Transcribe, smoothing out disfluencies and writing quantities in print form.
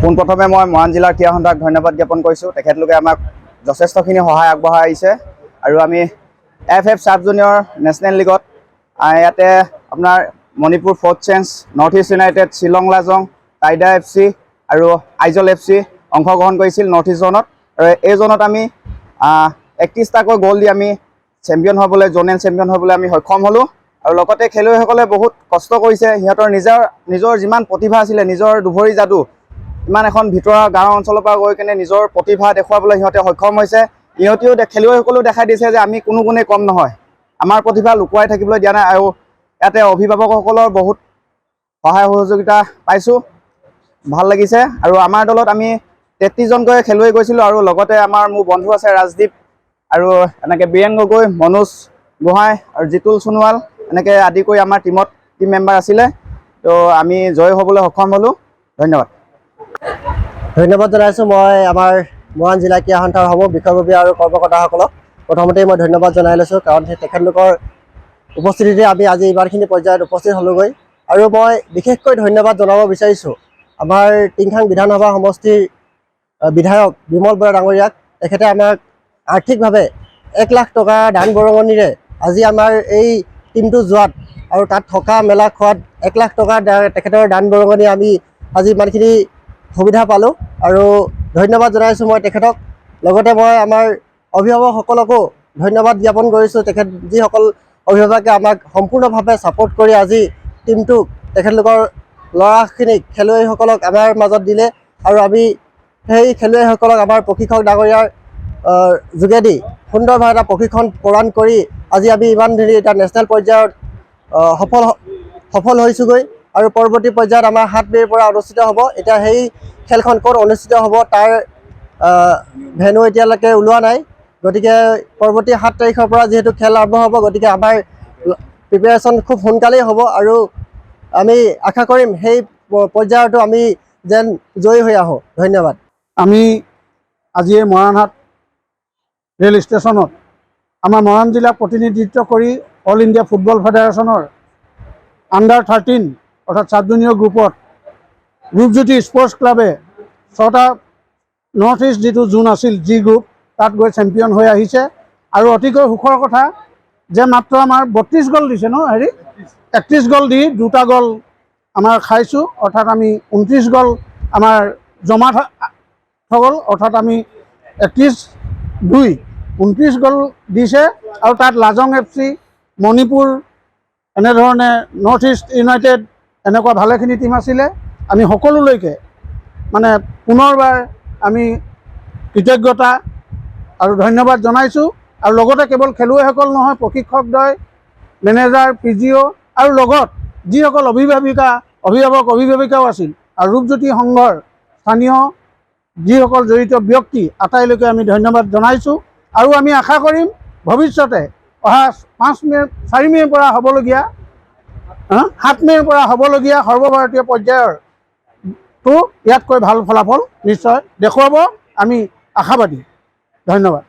পোনপ্ৰথমে মই মৰাণ জিলাৰ ক্ৰীড়া সন্থাক ধন্যবাদ জ্ঞাপন কৰিছোঁ। তেখেতলোকে আমাক যথেষ্টখিনি সহায় আগবঢ়াই আহিছে আৰু আমি FF চাব জুনিয়ৰ নেশ্যনেল লীগত ইয়াতে আপোনাৰ মণিপুৰ ফ'ৰ্থ চেঞ্চ, north east united, Shillong Lajong, টাইডা FC আৰু আইজল FC অংশগ্ৰহণ কৰিছিল নৰ্থ ইষ্ট জ'নত। আৰু এই জ'নত আমি 31টাকৈ গ'ল দি আমি চেম্পিয়ন হ'বলৈ, জ'নেল চেম্পিয়ন হ'বলৈ আমি সক্ষম হ'লোঁ। আৰু লগতে খেলুৱৈসকলে বহুত কষ্ট কৰিছে। সিহঁতৰ নিজৰ যিমান প্ৰতিভা আছিলে, নিজৰ দুভৰি যাদু, ইমান এখন ভিতৰুৱা গাঁও অঞ্চলৰ পৰা গৈ কিনে নিজৰ প্ৰতিভা দেখুৱাবলৈ সিহঁতে সক্ষম হৈছে। ইহঁতেও খেলুৱৈসকলেও দেখাই দিছে যে আমি কোনো গুণেই কম নহয়, আমাৰ প্ৰতিভা লুকুৱাই থাকিবলৈ দিয়া নাই। আৰু ইয়াতে অভিভাৱকসকলৰ বহুত সহায় সহযোগিতা পাইছোঁ, ভাল লাগিছে। আৰু আমাৰ দলত আমি 33জনকৈ খেলুৱৈ গৈছিলোঁ আৰু লগতে মোৰ বন্ধু আছে ৰাজদীপ আৰু এনেকৈ বীৰেন গগৈ, মনোজ গোহাঁই আৰু জিতুল সোণোৱাল, এনেকৈ আদি কৰি আমাৰ টিম মেম্বাৰ আছিলে। তো আমি জয় হ'বলৈ সক্ষম হ'লোঁ। ধন্যবাদ। ধন্যবাদ জনাইছোঁ মই আমাৰ মৰাণ জিলা ক্ৰীড়া সন্থাৰ সমূহ বিষয়ববীয়া আৰু কৰ্মকৰ্তাসকলক। প্ৰথমতেই মই ধন্যবাদ জনাই লৈছোঁ, কাৰণ তেখেতলোকৰ উপস্থিতিতে আমি আজি ইমানখিনি পৰ্যায়ত উপস্থিত হ'লোগৈ। আৰু মই বিশেষকৈ ধন্যবাদ জনাব বিচাৰিছোঁ আমাৰ টিংখাং বিধানসভা সমষ্টিৰ বিধায়ক বিমল বৰা ডাঙৰীয়াক। তেখেতে আমাক আৰ্থিকভাৱে 1 লাখ টকা দান বৰঙণিৰে আজি আমাৰ এই টিমটো যোৱাত আৰু তাত থকা মেলা খোৱাত 1 লাখ টকা তেখেতৰ দান বৰঙণি আমি আজি ইমানখিনি সুবিধা পালোঁ আৰু ধন্যবাদ জনাইছোঁ মই তেখেতক। লগতে মই আমাৰ অভিভাৱকসকলকো ধন্যবাদ জ্ঞাপন কৰিছোঁ, যিসকল অভিভাৱকে আমাক সম্পূৰ্ণভাৱে ছাপোৰ্ট কৰি আজি টিমটোক, তেখেতলোকৰ ল'ৰাখিনিক, খেলুৱৈসকলক আমাৰ মাজত দিলে। আৰু আমি সেই খেলুৱৈসকলক আমাৰ প্ৰশিক্ষক ডাঙৰীয়াৰ যোগেদি সুন্দৰভাৱে এটা প্ৰশিক্ষণ প্ৰদান কৰি আজি আমি ইমান ধুনীয়া এটা নেশ্যনেল পৰ্যায়ত সফল হৈছোঁগৈ। আৰু পৰৱৰ্তী পৰ্যায়ত আমাৰ 7 মে'ৰ পৰা অনুষ্ঠিত হ'ব। এতিয়া সেই খেলখন ক'ত অনুষ্ঠিত হ'ব তাৰ ভেন্যু এতিয়ালৈকে ওলোৱা নাই, গতিকে পৰৱৰ্তী 7 তাৰিখৰ পৰা যিহেতু খেল আৰম্ভ হ'ব, গতিকে আমাৰ প্ৰিপেৰেশ্যন খুব সোনকালেই হ'ব আৰু আমি আশা কৰিম সেই পৰ্যায়তো আমি যেন জয়ী হৈ আহোঁ। ধন্যবাদ। আমি আজি এই মৰাণহাট ৰেল ষ্টেচনত আমাৰ মৰাণ জিলাক প্ৰতিনিধিত্ব কৰি অল ইণ্ডিয়া ফুটবল ফেডাৰেশ্যনৰ আণ্ডাৰ-13 অৰ্থাৎ চাব জুনিয়ৰ গ্ৰুপত ৰূপজ্যোতি স্পৰ্টছ ক্লাবে 6টা নৰ্থ ইষ্ট যিটো জোন আছিল, জি গ্ৰুপ, তাত গৈ চেম্পিয়ন হৈ আহিছে। আৰু অতিকৈ সুখৰ কথা যে মাত্ৰ আমাৰ 32 গ'ল দিছে ন, 31 গ'ল দি 2টা গ'ল আমাৰ খাইছোঁ, অৰ্থাৎ আমি 29 গ'ল আমাৰ জমা গ'ল, অৰ্থাৎ আমি 29 গ'ল দিছে। আৰু তাত লাজং FC, মণিপুৰ, এনেধৰণে নৰ্থ ইষ্ট ইউনাইটেড, এনেকুৱা ভালেখিনি টিম আছিলে। আমি সকলোলৈকে মানে পুনৰবাৰ আমি কৃতজ্ঞতা আৰু ধন্যবাদ জনাইছোঁ। আৰু লগতে কেৱল খেলুৱৈসকল নহয়, প্ৰশিক্ষকদ্বয়, মেনেজাৰ, PGO আৰু লগত যিসকল অভিভাৱক অভিভাৱিকাও আছিল আৰু ৰূপজ্যোতি সংঘৰ স্থানীয় যিসকল জড়িত ব্যক্তি, আটাইলৈকে আমি ধন্যবাদ জনাইছোঁ। আৰু আমি আশা কৰিম ভৱিষ্যতে অহা 4 মে'ৰ পৰা হ'বলগীয়া 7 মে'ৰ পৰা হ'বলগীয়া সৰ্বভাৰতীয় পৰ্যায়ৰটো ইয়াতকৈ ভাল ফলাফল নিশ্চয় দেখুৱাব, আমি আশাবাদী। ধন্যবাদ।